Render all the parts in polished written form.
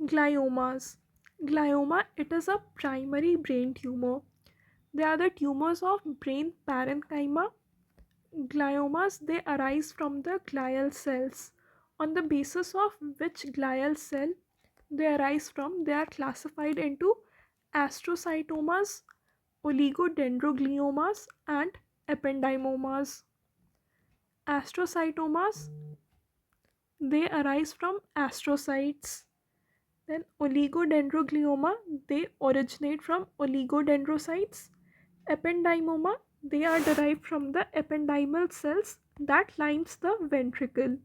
Gliomas. Glioma, it is a primary brain tumor. They are the tumors of brain parenchyma. Gliomas, they arise from the glial cells. On the basis of which glial cell they arise from, they are classified into astrocytomas, oligodendrogliomas, and ependymomas. Astrocytomas, they arise from astrocytes. Then oligodendroglioma, they originate from oligodendrocytes. Ependymoma, they are derived from the ependymal cells that lines the ventricle.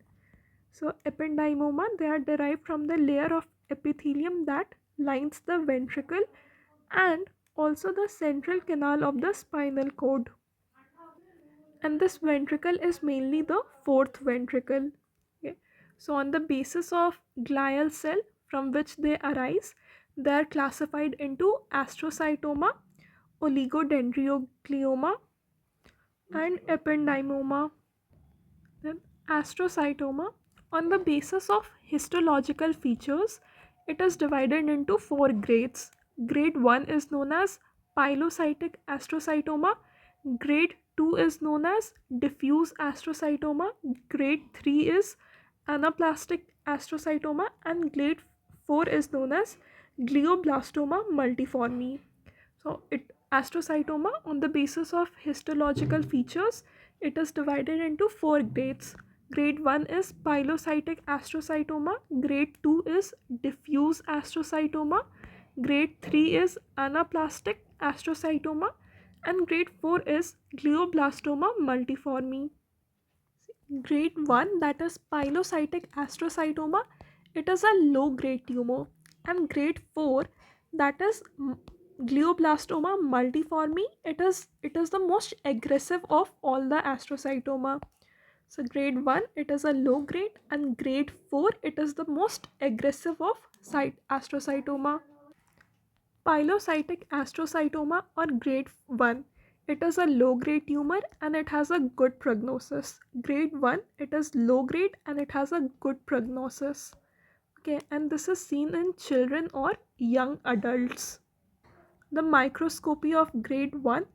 So ependymoma, they are derived from the layer of epithelium that lines the ventricle and also the central canal of the spinal cord. And this ventricle is mainly the fourth ventricle. Okay. So on the basis of glial cell from which they arise, they are classified into astrocytoma, oligodendroglioma, and ependymoma. Then astrocytoma, on the basis of histological features, it is divided into four grades. Grade 1 is known as pilocytic astrocytoma, grade 2 is known as diffuse astrocytoma, grade 3 is anaplastic astrocytoma, and grade 4 is known as glioblastoma multiforme. So it astrocytoma, on the basis of histological features, it is divided into four grades. Grade 1 is pilocytic astrocytoma, grade 2 is diffuse astrocytoma, grade 3 is anaplastic astrocytoma, and grade 4 is glioblastoma multiforme. Grade 1, that is pilocytic astrocytoma, it is a low grade tumor, and grade 4, that is glioblastoma multiforme, it is the most aggressive of all the astrocytoma. So grade 1, it is a low grade, and grade 4, it is the most aggressive of astrocytoma. Pilocytic astrocytoma, or grade 1, it is a low grade tumor and it has a good prognosis. Grade 1, it is low grade and it has a good prognosis. Okay, and this is seen in children or young adults. The microscopy of grade 1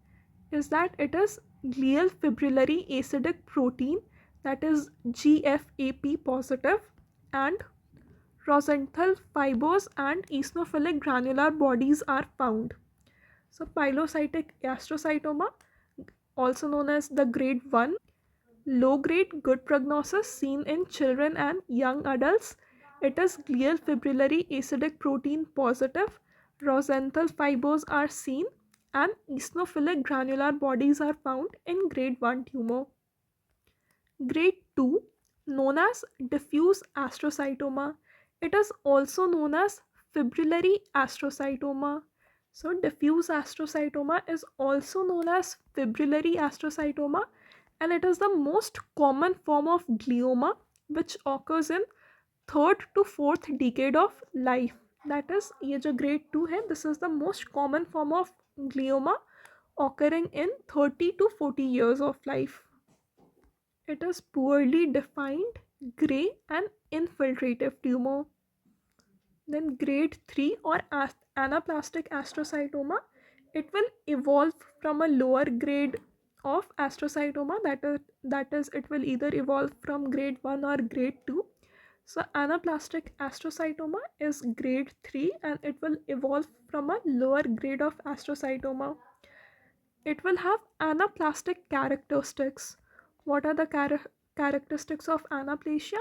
is that it is glial fibrillary acidic protein, that is GFAP positive, and Rosenthal fibers and eosinophilic granular bodies are found. So pilocytic astrocytoma, also known as the grade 1, low grade good prognosis seen in children and young adults. It is glial fibrillary acidic protein positive, Rosenthal fibers are seen, and eosinophilic granular bodies are found in grade 1 tumor. Grade 2, known as diffuse astrocytoma. It is also known as fibrillary astrocytoma. So, diffuse astrocytoma is also known as fibrillary astrocytoma, and it is the most common form of glioma which occurs in third to fourth decade of life. That is, ये जो grade 2 है, this is the most common form of glioma occurring in 30 to 40 years of life. It is poorly defined, gray, and infiltrative tumor. Then grade 3, or anaplastic astrocytoma, it will evolve from a lower grade of astrocytoma, that is it will either evolve from grade 1 or grade 2. So anaplastic astrocytoma is grade 3 and it will evolve from a lower grade of astrocytoma. It will have anaplastic characteristics. What are the characteristics of anaplasia?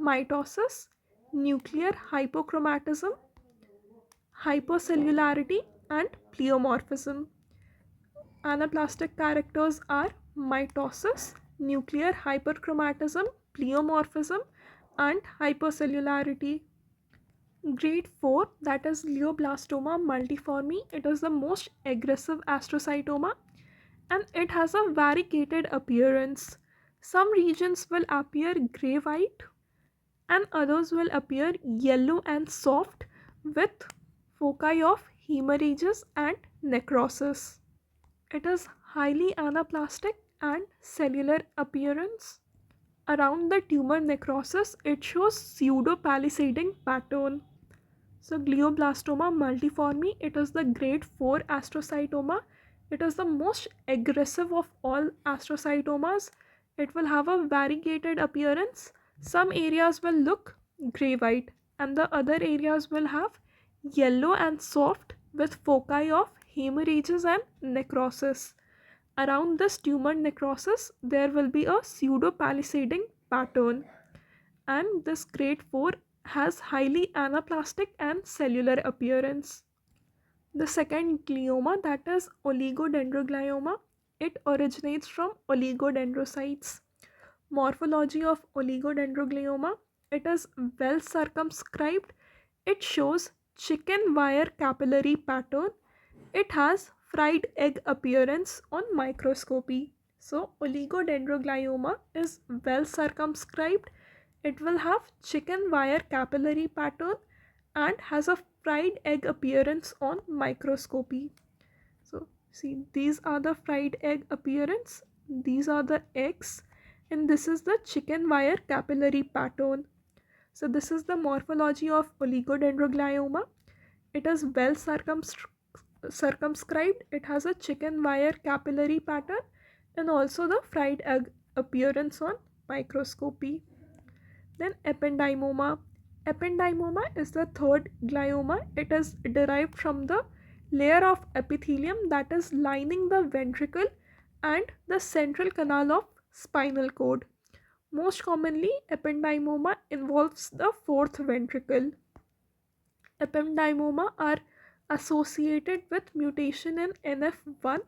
Mitosis, nuclear hypochromatism, hypercellularity, and pleomorphism. Anaplastic characters are mitosis, nuclear hyperchromatism, pleomorphism, and hypercellularity. Grade 4, that is glioblastoma multiforme, it is the most aggressive astrocytoma and it has a variegated appearance. Some regions will appear grey white and others will appear yellow and soft with foci of hemorrhages and necrosis. It is highly anaplastic and cellular appearance. Around the tumor necrosis, it shows pseudo-palisading pattern. So glioblastoma multiforme, it is the grade 4 astrocytoma. It is the most aggressive of all astrocytomas. It will have a variegated appearance. Some areas will look grey white and the other areas will have yellow and soft with foci of hemorrhages and necrosis. Around this tumor necrosis, there will be a pseudo palisading pattern, and this grade 4 has highly anaplastic and cellular appearance. The second glioma, that is oligodendroglioma, it originates from oligodendrocytes. Morphology of oligodendroglioma, it is well circumscribed. It shows chicken wire capillary pattern. It has fried egg appearance on microscopy. So oligodendroglioma is well circumscribed. It will have chicken wire capillary pattern and has a fried egg appearance on microscopy. So see, these are the fried egg appearance, these are the eggs, and this is the chicken wire capillary pattern. So this is the morphology of oligodendroglioma. It is well circumscribed. It has a chicken wire capillary pattern and also the fried egg appearance on microscopy. Then ependymoma. Ependymoma is the third glioma. It is derived from the layer of epithelium that is lining the ventricle and the central canal of spinal cord. Most commonly, ependymoma involves the fourth ventricle. Ependymoma are associated with mutation in NF1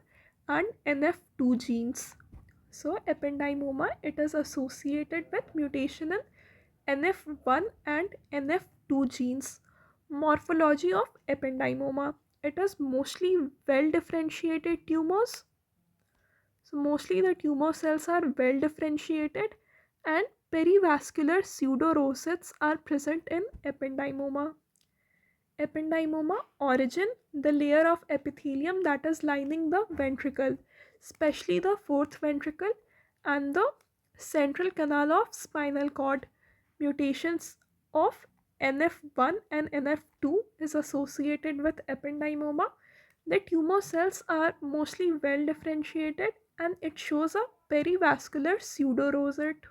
and NF2 genes. So ependymoma, it is associated with mutation in NF1 and NF2 genes. Morphology of ependymoma, it is mostly well differentiated tumors. So mostly the tumor cells are well differentiated and perivascular pseudorosets are present in ependymoma. Ependymoma origin, the layer of epithelium that is lining the ventricle, especially the fourth ventricle and the central canal of spinal cord. Mutations of NF1 and NF2 is associated with ependymoma. The tumor cells are mostly well differentiated and it shows a perivascular pseudorosette.